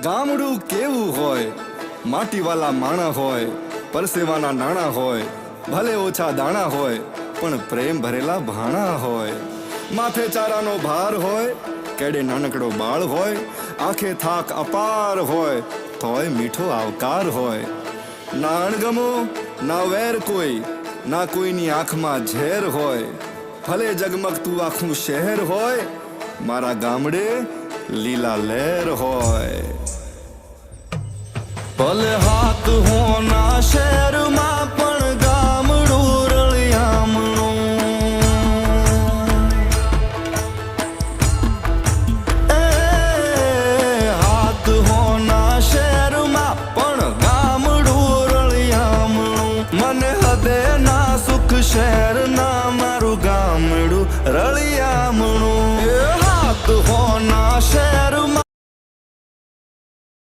ગામડું કેવું હોય, માટીવાલા માણા હોય, પરસેવાના નાણા હોય, ભલે ઓછા દાણા હોય પણ પ્રેમ ભરેલા ભાણા હોય. માથે ચારાનો ભાર હોય, કેડે નાનકડો બાળ હોય, આંખે થાક અપાર હોય તોય મીઠો આવકાર હોય. ના અણગમો ના વેર કોઈ, ના કોઈની આંખમાં ઝેર હોય. ભલે જગમગતું આખું શહેર હોય, મારા ગામડે લીલા લહેર હોય. ભલે હાથ હોના શહેરમાં પણ ગામડું રળિયામણું. હાથ હોના શહેરમાં પણ ગામડું રળિયામણું. મને હદે ના સુખ શહેર ના મારું ગામડું રળિયા